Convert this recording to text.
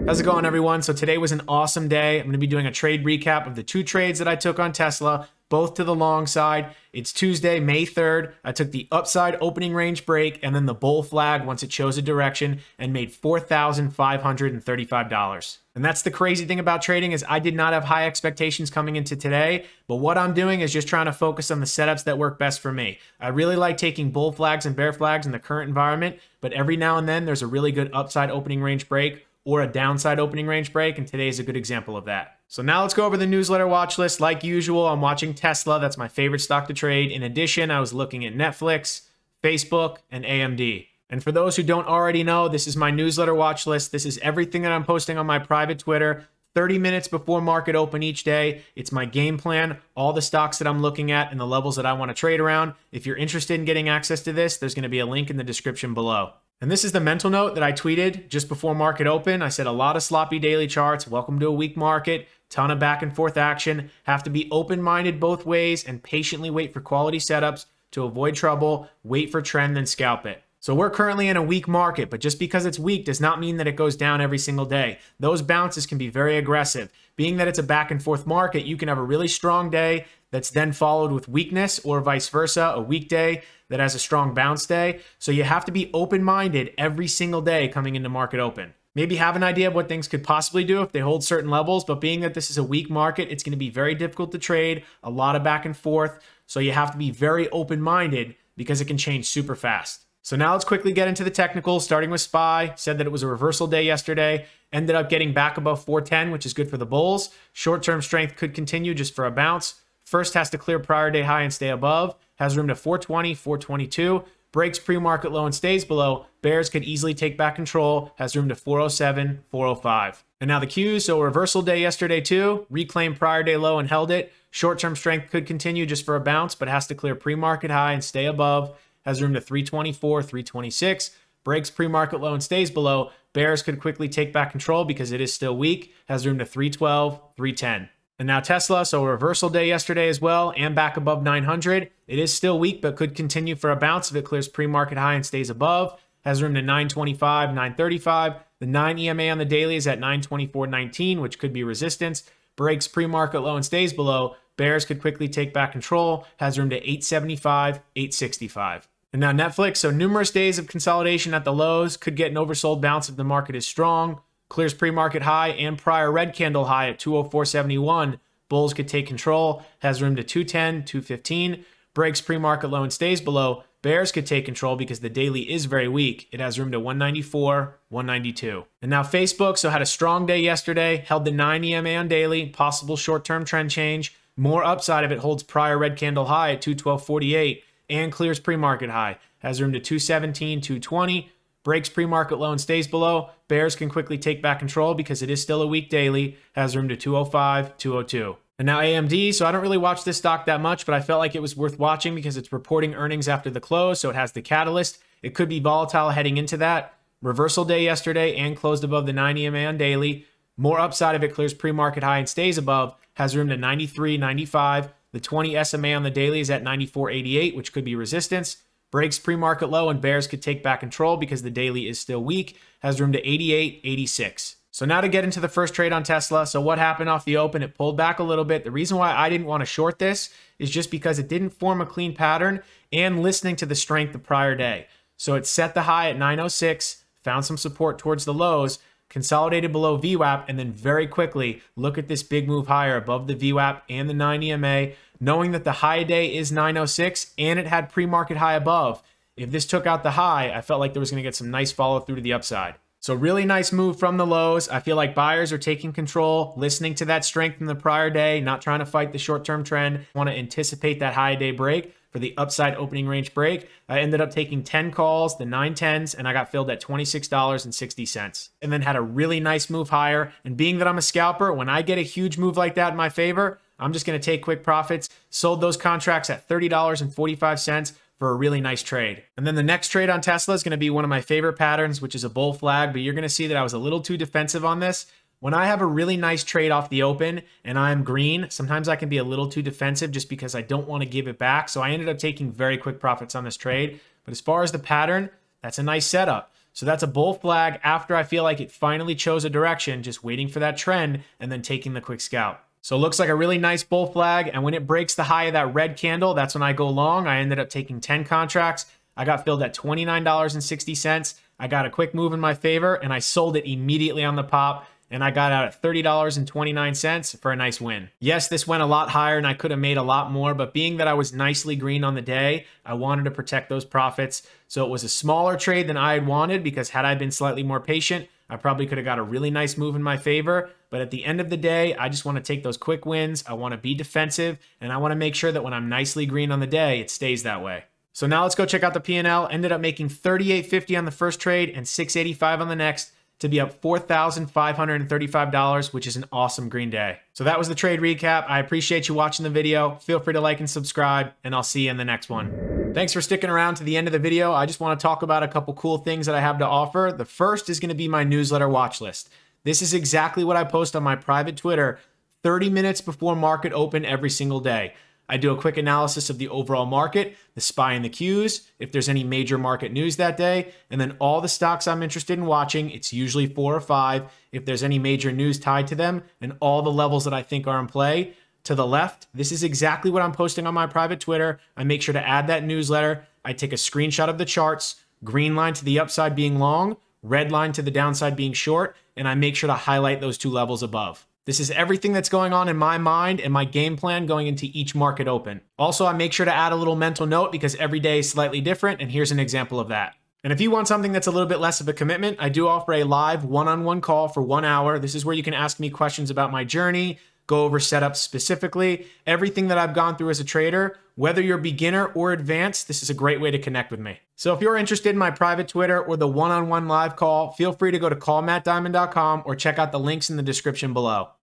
How's it going, everyone? So today was an awesome day. I'm going to be doing a trade recap of the two trades that I took on Tesla, both to the long side. It's Tuesday, May 3rd. I took the upside opening range break and then the bull flag once it shows a direction and made $4,535. And that's the crazy thing about trading is I did not have high expectations coming into today, but what I'm doing is just trying to focus on the setups that work best for me. I really like taking bull flags and bear flags in the current environment, but every now and then there's a really good upside opening range break or a downside opening range break, and today is a good example of that. So now let's go over the newsletter watch list. Like usual, I'm watching Tesla. That's my favorite stock to trade. In addition, I was looking at Netflix, Facebook, and AMD. And for those who don't already know, this is my newsletter watch list. This is everything that I'm posting on my private Twitter 30 minutes before market open each day. It's my game plan, all the stocks that I'm looking at and the levels that I want to trade around. If you're interested in getting access to this, there's going to be a link in the description below. And this is the mental note that I tweeted just before market open. I said a lot of sloppy daily charts. Welcome to a weak market. Ton of back and forth action. Have to be open-minded both ways and patiently wait for quality setups to avoid trouble. Wait for trend, then scalp it. So we're currently in a weak market, but just because it's weak does not mean that it goes down every single day. Those bounces can be very aggressive. Being that it's a back and forth market, you can have a really strong day that's then followed with weakness, or vice versa, a weak day that has a strong bounce day. So you have to be open-minded every single day coming into market open. Maybe have an idea of what things could possibly do if they hold certain levels, but being that this is a weak market, it's going to be very difficult to trade, a lot of back and forth. So you have to be very open-minded because it can change super fast. So now let's quickly get into the technicals, starting with SPY. Said that it was a reversal day yesterday. Ended up getting back above 410, which is good for the bulls. Short-term strength could continue just for a bounce. First has to clear prior day high and stay above. Has room to 420, 422. Breaks pre-market low and stays below. Bears could easily take back control. Has room to 407, 405. And now the Qs. So a reversal day yesterday too. Reclaimed prior day low and held it. Short-term strength could continue just for a bounce, but has to clear pre-market high and stay above. Has room to 324, 326, breaks pre-market low and stays below. Bears could quickly take back control because it is still weak. Has room to 312, 310. And now Tesla, so a reversal day yesterday as well and back above 900. It is still weak, but could continue for a bounce if it clears pre-market high and stays above. Has room to 925, 935. The 9 EMA on the daily is at 924.19, which could be resistance. Breaks pre-market low and stays below. Bears could quickly take back control. Has room to 875, 865. And now Netflix, so numerous days of consolidation at the lows, could get an oversold bounce if the market is strong. Clears pre-market high and prior red candle high at 204.71. Bulls could take control. Has room to 210, 215. Breaks pre-market low and stays below. Bears could take control because the daily is very weak. It has room to 194, 192. And now Facebook, so had a strong day yesterday. Held the 9 EMA on daily. Possible short-term trend change. More upside if it holds prior red candle high at 212.48. And clears pre-market high. Has room to 217, 220. Breaks pre-market low and stays below. Bears can quickly take back control because it is still a weak daily. Has room to 205, 202. And now AMD, so I don't really watch this stock that much, but I felt like it was worth watching because it's reporting earnings after the close, so it has the catalyst. It could be volatile heading into that. Reversal day yesterday and closed above the 9 EMA on daily. More upside if it clears pre-market high and stays above. Has room to 93, 95. The 20 SMA on the daily is at 94.88, which could be resistance. Breaks pre-market low and bears could take back control because the daily is still weak. Has room to 88, 86. So now to get into the first trade on Tesla. So what happened off the open? It pulled back a little bit. The reason why I didn't want to short this is just because it didn't form a clean pattern and listening to the strength the prior day. So it set the high at 906, found some support towards the lows, consolidated below VWAP, and then very quickly look at this big move higher above the VWAP and the 9 EMA, knowing that the high day is 906 and it had pre-market high above. If this took out the high, I felt like there was going to get some nice follow through to the upside. So really nice move from the lows. I feel like buyers are taking control, listening to that strength from the prior day, not trying to fight the short-term trend. Want to anticipate that high day break for the upside opening range break. I ended up taking 10 calls, the 9/10s, and I got filled at $26.60. And then had a really nice move higher. And being that I'm a scalper, when I get a huge move like that in my favor, I'm just going to take quick profits. Sold those contracts at $30.45 for a really nice trade. And then the next trade on Tesla is going to be one of my favorite patterns, which is a bull flag, but you're going to see that I was a little too defensive on this. When I have a really nice trade off the open and I'm green, sometimes I can be a little too defensive just because I don't want to give it back. So I ended up taking very quick profits on this trade. But as far as the pattern, that's a nice setup. So that's a bull flag after I feel like it finally chose a direction, just waiting for that trend and then taking the quick scalp. So it looks like a really nice bull flag. And when it breaks the high of that red candle, that's when I go long. I ended up taking 10 contracts. I got filled at $29.60. I got a quick move in my favor and I sold it immediately on the pop. And I got out at $30.29 for a nice win. Yes, this went a lot higher and I could have made a lot more, but being that I was nicely green on the day, I wanted to protect those profits. So it was a smaller trade than I had wanted, because had I been slightly more patient, I probably could have got a really nice move in my favor. But at the end of the day, I just want to take those quick wins. I want to be defensive, and I want to make sure that when I'm nicely green on the day, it stays that way. So now let's go check out the P&L. Ended up making $38.50 on the first trade and $6.85 on the next, to be up $4,535, which is an awesome green day. So that was the trade recap. I appreciate you watching the video. Feel free to like and subscribe, and I'll see you in the next one. Thanks for sticking around to the end of the video. I just want to talk about a couple cool things that I have to offer. The first is going to be my newsletter watch list. This is exactly what I post on my private Twitter 30 minutes before market open every single day. I do a quick analysis of the overall market, the SPY and the Qs, if there's any major market news that day, and then all the stocks I'm interested in watching. It's usually 4 or 5, if there's any major news tied to them, and all the levels that I think are in play. To the left, this is exactly what I'm posting on my private Twitter. I make sure to add that newsletter. I take a screenshot of the charts, green line to the upside being long, red line to the downside being short, and I make sure to highlight those 2 levels above. This is everything that's going on in my mind and my game plan going into each market open. Also, I make sure to add a little mental note, because every day is slightly different, and here's an example of that. And if you want something that's a little bit less of a commitment, I do offer a live one-on-one call for 1 hour. This is where you can ask me questions about my journey, go over setups specifically, everything that I've gone through as a trader. Whether you're beginner or advanced, this is a great way to connect with me. So if you're interested in my private Twitter or the one-on-one live call, feel free to go to callmattdiamond.com or check out the links in the description below.